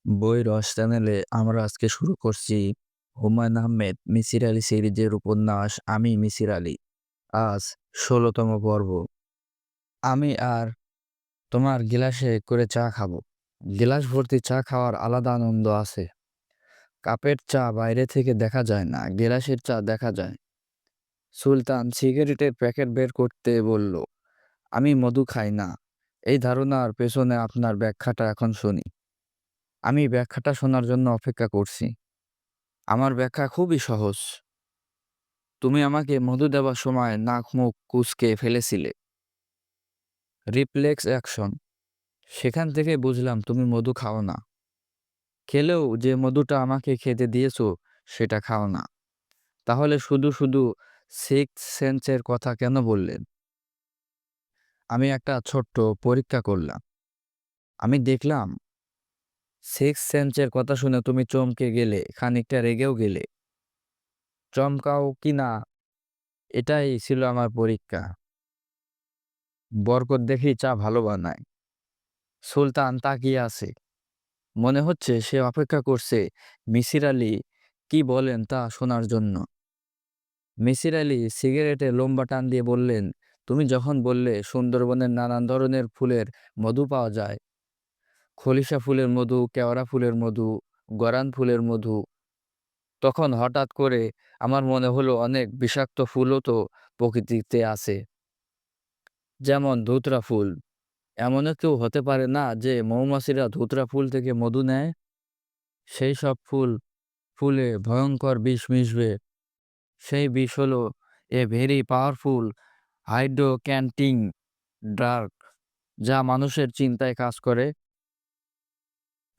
বই রস চ্যানেলে আমরা আজকে শুরু করছি হুমায়ুন আহমেদ মিসির আলী সিরিজের উপন্যাস আমি মিসির আলী। আজ ১৬তম পর্ব। আমি আর তোমার গিলাসে করে চা খাবো। গিলাস ভর্তি চা খাওয়ার আলাদা আনন্দ আছে। কাপের চা বাইরে থেকে দেখা যায় না, গিলাসের চা দেখা যায়। সুলতান সিগারেটের প্যাকেট বের করতে বলল, আমি মধু খাই না। এই ধারণার পেছনে আপনার ব্যাখ্যাটা এখন শুনি। আমি ব্যাখ্যাটা শোনার জন্য অপেক্ষা করছি। আমার ব্যাখ্যা খুবই সহজ। তুমি আমাকে মধু দেবার সময় নাক মুখ কুঁচকে ফেলেছিলে। Reflex action. সেখান থেকে বুঝলাম তুমি মধু খাও না। খেলেও যে মধুটা আমাকে খেতে দিয়েছো সেটা খাও না। তাহলে শুধু শুধু সিক্স সেন্সের কথা কেন বললেন? আমি একটা ছোট্ট পরীক্ষা করলাম। আমি দেখলাম সিক্স সেন্সের কথা শুনে তুমি চমকে গেলে, খানিকটা রেগেও গেলে। চমকাও কি না, এটাই ছিল আমার পরীক্ষা। বরকত দেখি চা ভালো বানায়। সুলতান তাকিয়ে আছে। মনে হচ্ছে সে অপেক্ষা করছে মিসির আলী কি বলেন তা শোনার জন্য। মিসির আলী সিগারেটে লম্বা টান দিয়ে বললেন, তুমি যখন বললে সুন্দরবনের নানান ধরনের ফুলের মধু পাওয়া যায়, খলিশা ফুলের মধু, কেওড়া ফুলের মধু, গরান ফুলের মধু, তখন হঠাৎ করে আমার মনে হলো অনেক বিষাক্ত ফুলও তো প্রকৃতিতে আছে। যেমন ধুতরা ফুল। এমনও কেউ হতে পারে না যে মৌমাছিরা ধুতরা ফুল থেকে মধু নেয়? সেই সব ফুলে ভয়ঙ্কর বিষ মিশবে। সেই বিষ হলো এ ভেরি পাওয়ারফুল হাইড্রোক্যান্টিং ড্রাগ, যা মানুষের চিন্তায় কাজ করে,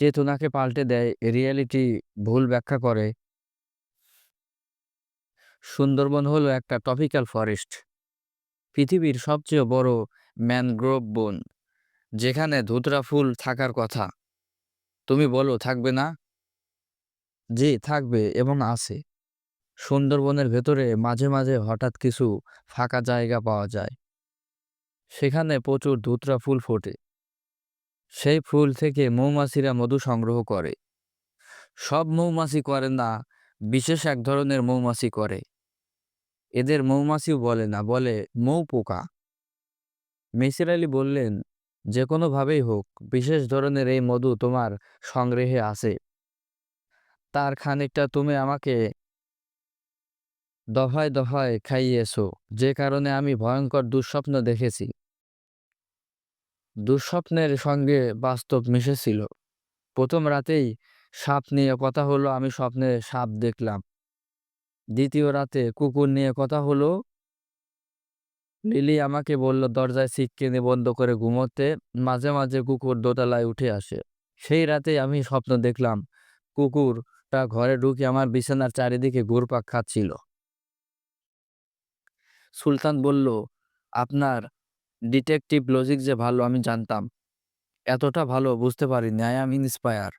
চেতনাকে পাল্টে দেয়, রিয়েলিটি ভুল ব্যাখ্যা করে। সুন্দরবন হলো একটা ট্রপিক্যাল ফরেস্ট, পৃথিবীর সবচেয়ে বড় ম্যানগ্রোভ বন, যেখানে ধুতরা ফুল থাকার কথা। তুমি বলো থাকবে না? জি থাকবে, এবং আছে। সুন্দরবনের ভেতরে মাঝে মাঝে হঠাৎ কিছু ফাঁকা জায়গা পাওয়া যায়। সেখানে প্রচুর ধুতরা ফুল ফোটে। সেই ফুল থেকে মৌমাছিরা মধু সংগ্রহ করে। সব মৌমাছি করে না, বিশেষ এক ধরনের মৌমাছি করে। এদের মৌমাছিও বলে না, বলে মৌপোকা। মিসির আলী বললেন, যে কোনোভাবেই হোক বিশেষ ধরনের এই মধু তোমার সংগ্রহে আছে। তার খানিকটা তুমি আমাকে দফায় দফায় খাইয়েছো, যে কারণে আমি ভয়ঙ্কর দুঃস্বপ্ন দেখেছি। দুঃস্বপ্নের সঙ্গে বাস্তব মিশেছিল। প্রথম রাতেই সাপ নিয়ে কথা হলো, আমি স্বপ্নে সাপ দেখলাম। দ্বিতীয় রাতে কুকুর নিয়ে কথা হলো, লিলি আমাকে বলল দরজায় ছিটকিনি বন্ধ করে ঘুমোতে। মাঝে মাঝে কুকুর দোতলায় উঠে আসে। সেই রাতেই আমি স্বপ্ন দেখলাম কুকুরটা ঘরে ঢুকে আমার বিছানার চারিদিকে ঘুরপাক খাচ্ছিল। সুলতান বলল, আপনার ডিটেকটিভ লজিক যে ভালো আমি জানতাম, এতটা ভালো বুঝতে পারিনি। I am inspire.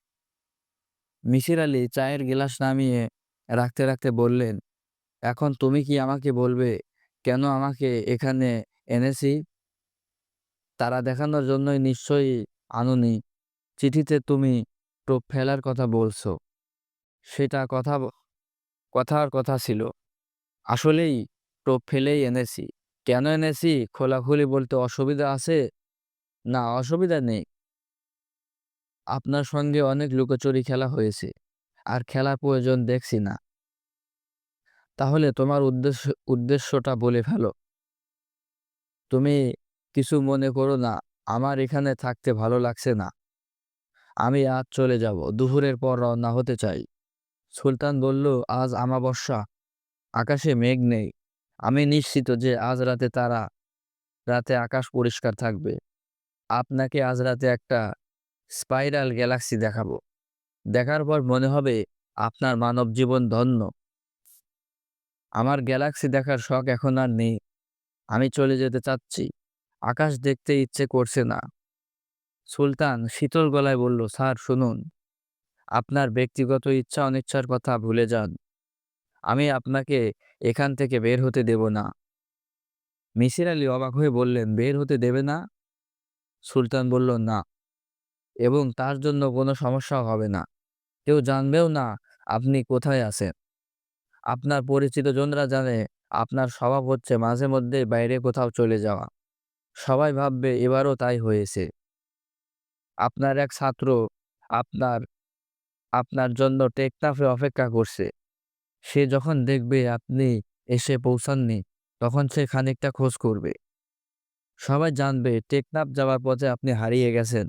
Misir Ali চায়ের গ্লাস নামিয়ে রাখতে রাখতে বললেন, এখন তুমি কি আমাকে বলবে কেন আমাকে এখানে এনেছি? তারা দেখানোর জন্যই নিশ্চয়ই আনুনি। চিঠিতে তুমি টোপ ফেলার কথা বলছো, সেটা কথার কথা ছিল। আসলেই টোপ ফেলেই এনেছি। কেন এনেছি খোলাখুলি বলতে অসুবিধা আছে? না, অসুবিধা নেই। আপনার সঙ্গে অনেক লুকোচুরি খেলা হয়েছে, আর খেলার প্রয়োজন দেখছি না। তাহলে তোমার উদ্দেশ্যটা বলে ফেলো। তুমি কিছু মনে করো না, আমার এখানে থাকতে ভালো লাগছে না। আমি আজ চলে যাব, দুপুরের পর রওনা হতে চাই। সুলতান বলল, আজ আমাবস্যা, আকাশে মেঘ নেই। আমি নিশ্চিত যে আজ রাতে আকাশ পরিষ্কার থাকবে। আপনাকে আজ রাতে একটা স্পাইরাল গ্যালাক্সি দেখাবো। দেখার পর মনে হবে আপনার মানব জীবন ধন্য। আমার গ্যালাক্সি দেখার শখ এখন আর নেই। আমি চলে যেতে চাচ্ছি। আকাশ দেখতে ইচ্ছে করছে না। সুলতান শীতল গলায় বলল, স্যার শুনুন, আপনার ব্যক্তিগত ইচ্ছা অনিচ্ছার কথা ভুলে যান। আমি আপনাকে এখান থেকে বের হতে দেব না। মিসির আলী অবাক হয়ে বললেন, বের হতে দেবে না? সুলতান বলল, না। এবং তার জন্য কোনো সমস্যাও হবে না। কেউ জানবেও না আপনি কোথায় আছেন। আপনার পরিচিতজনরা জানে আপনার স্বভাব হচ্ছে মাঝে মধ্যে বাইরে কোথাও চলে যাওয়া। সবাই ভাববে এবারও তাই হয়েছে। আপনার এক ছাত্র আপনার আপনার জন্য টেকনাফে অপেক্ষা করছে। সে যখন দেখবে আপনি এসে পৌঁছাননি, তখন সে খানিকটা খোঁজ করবে। সবাই জানবে টেকনাফ যাওয়ার পথে আপনি হারিয়ে গেছেন।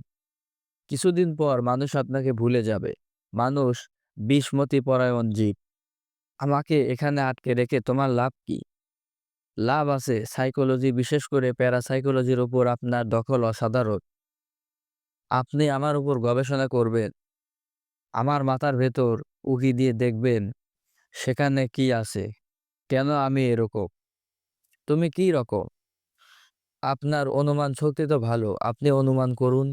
কিছুদিন পর মানুষ আপনাকে ভুলে যাবে। মানুষ বিসমতিপরায়ণ জীব। আমাকে এখানে আটকে রেখে তোমার লাভ কি? লাভ আছে। সাইকোলজি, বিশেষ করে প্যারাসাইকোলজির উপর আপনার দখল অসাধারণ। আপনি আমার উপর গবেষণা করবেন। আমার মাথার ভেতর উঁকি দিয়ে দেখবেন সেখানে কি আছে? কেন আমি এরকম? তুমি কি রকম? আপনার অনুমান শক্তি তো ভালো। আপনি অনুমান করুন।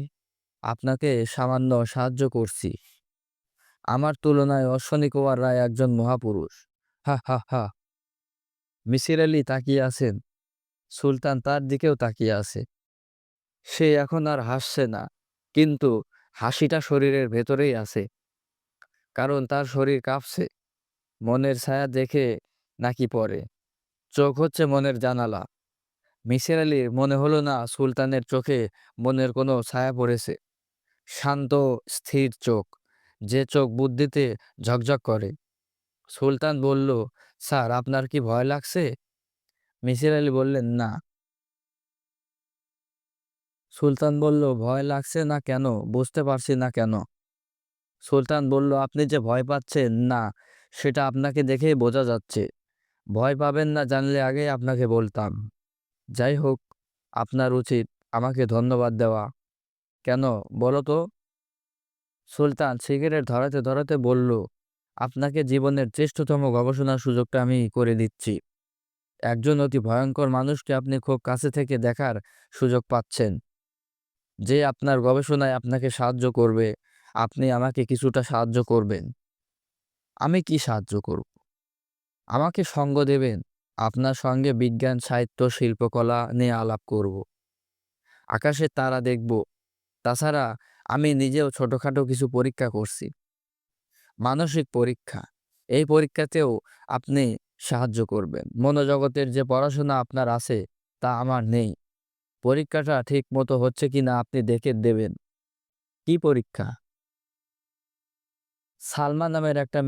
আপনাকে সামান্য সাহায্য করছি। আমার তুলনায় অশ্বনী কুমার রায় একজন মহাপুরুষ। হা, হা, হা। মিসির আলি তাকিয়ে আছেন। সুলতান তার দিকেও তাকিয়ে আছে। সে এখন আর হাসছে না। কিন্তু হাসিটা শরীরের ভেতরেই আছে। কারণ তার শরীর কাঁপছে। মনের ছায়া দেখে নাকি পড়ে। চোখ হচ্ছে মনের জানালা। মিসির আলির মনে হলো না সুলতানের চোখে মনের কোনো ছায়া পড়েছে। শান্ত, স্থির চোখ। যে চোখ বুদ্ধিতে ঝকঝক করে। সুলতান বলল, স্যার আপনার কি ভয় লাগছে? মিসির আলি বললেন, না। সুলতান বলল, ভয় লাগছে না কেন? বুঝতে পারছি না কেন? সুলতান বলল, আপনি যে ভয় পাচ্ছেন না, সেটা আপনাকে দেখেই বোঝা যাচ্ছে। ভয় পাবেন না জানলে আগেই আপনাকে বলতাম। যাই হোক, আপনার উচিত আমাকে ধন্যবাদ দেওয়া। কেন বলো তো? সুলতান সিগারেট ধরাতে ধরাতে বলল, আপনাকে জীবনের শ্রেষ্ঠতম গবেষণার সুযোগটা আমি করে দিচ্ছি। একজন অতি ভয়ঙ্কর মানুষকে আপনি খুব কাছে থেকে দেখার সুযোগ পাচ্ছেন, যে আপনার গবেষণায় আপনাকে সাহায্য করবে। আপনি আমাকে কিছুটা সাহায্য করবেন। আমি কি সাহায্য করব? আমাকে সঙ্গ দেবেন। আপনার সঙ্গে বিজ্ঞান, সাহিত্য, শিল্পকলা নিয়ে আলাপ করব। আকাশের তারা দেখব। তাছাড়া আমি নিজেও ছোটখাটো কিছু পরীক্ষা করছি। মানসিক পরীক্ষা। এই পরীক্ষাতেও আপনি সাহায্য করবেন। মনোজগতের যে পড়াশোনা আপনার আছে তা আমার নেই। পরীক্ষাটা ঠিক মতো হচ্ছে কিনা আপনি দেখে দেবেন। কি পরীক্ষা? সালমা নামের একটা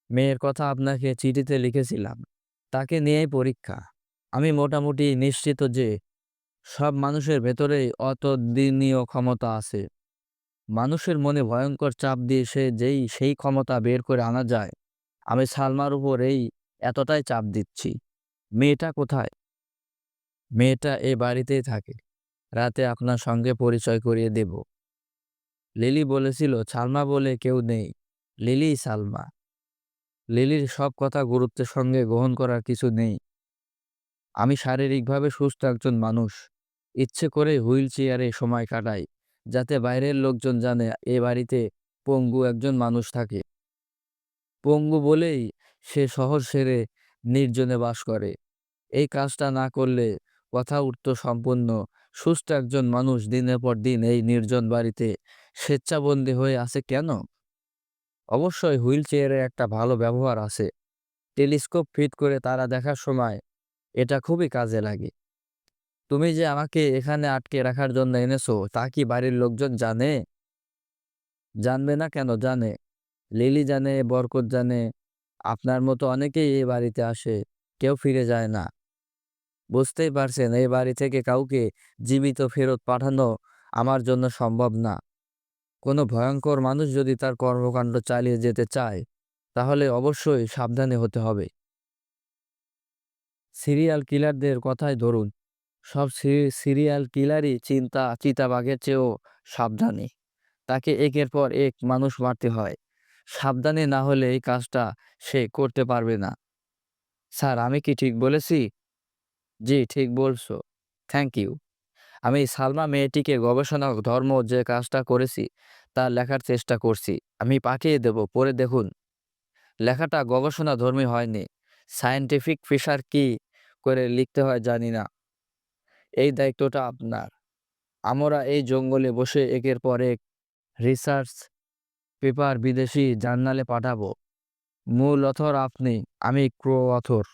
মেয়ের কথা আপনাকে চিঠিতে লিখেছিলাম। তাকে নিয়েই পরীক্ষা। আমি মোটামুটি নিশ্চিত যে সব মানুষের ভেতরেই অতদ্বিনীয় ক্ষমতা আছে। মানুষের মনে ভয়ঙ্কর চাপ দিয়ে সেই ক্ষমতা বের করে আনা যায়। আমি সালমার উপর এতটাই চাপ দিচ্ছি। মেয়েটা কোথায়? মেয়েটা এ বাড়িতেই থাকে। রাতে আপনার সঙ্গে পরিচয় করিয়ে দেব। লিলি বলেছিল সালমা বলে কেউ নেই। লিলিই সালমা। লিলির সব কথা গুরুত্বের সঙ্গে গ্রহণ করার কিছু নেই। আমি শারীরিকভাবে সুস্থ একজন মানুষ। ইচ্ছে করে হুইল চেয়ারে সময় কাটাই, যাতে বাইরের লোকজন জানে এ বাড়িতে পঙ্গু একজন মানুষ থাকে। পঙ্গু বলেই সে শহর ছেড়ে নির্জনে বাস করে। এই কাজটা না করলে কথা উঠত সম্পূর্ণ সুস্থ একজন মানুষ দিনের পর দিন এই নির্জন বাড়িতে স্বেচ্ছাবন্দী হয়ে আছে কেন? অবশ্যই হুইল চেয়ারের একটা ভালো ব্যবহার আছে। টেলিস্কোপ ফিট করে তারা দেখার সময় এটা খুবই কাজে লাগে। তুমি যে আমাকে এখানে আটকে রাখার জন্য এনেছো তা কি বাড়ির লোকজন জানে? জানবে না কেন? জানে। লিলি জানে, বরকত জানে। আপনার মতো অনেকেই এই বাড়িতে আসে। কেউ ফিরে যায় না। বুঝতেই পারছেন এই বাড়ি থেকে কাউকে জীবিত ফেরত পাঠানো আমার জন্য সম্ভব না। কোনো ভয়ঙ্কর মানুষ যদি তার কর্মকাণ্ড চালিয়ে যেতে চায়, তাহলে অবশ্যই সাবধানে হতে হবে। সিরিয়াল কিলারদের কথাই ধরুন। সব সিরিয়াল কিলারই চিতাবাঘের চেয়েও সাবধানী। তাকে একের পর এক মানুষ মারতে হয়। সাবধানী না হলে এই কাজটা সে করতে পারবে না। স্যার আমি কি ঠিক বলেছি? জি, ঠিক বলছো। Thank you. আমি সালমা মেয়েটিকে গবেষণা ধর্ম যে কাজটা করেছি তা লেখার চেষ্টা করছি। আমি পাঠিয়ে দেব, পড়ে দেখুন। লেখাটা গবেষণাধর্মী হয়নি। সায়েন্টিফিক ফিচার কি করে লিখতে হয় জানি না। এই দায়িত্বটা আপনার। আমরা এই জঙ্গলে বসে একের পর এক রিসার্চ পেপার বিদেশি জার্নালে পাঠাবো। মূল অথর আপনি, আমি ক্রো অথর।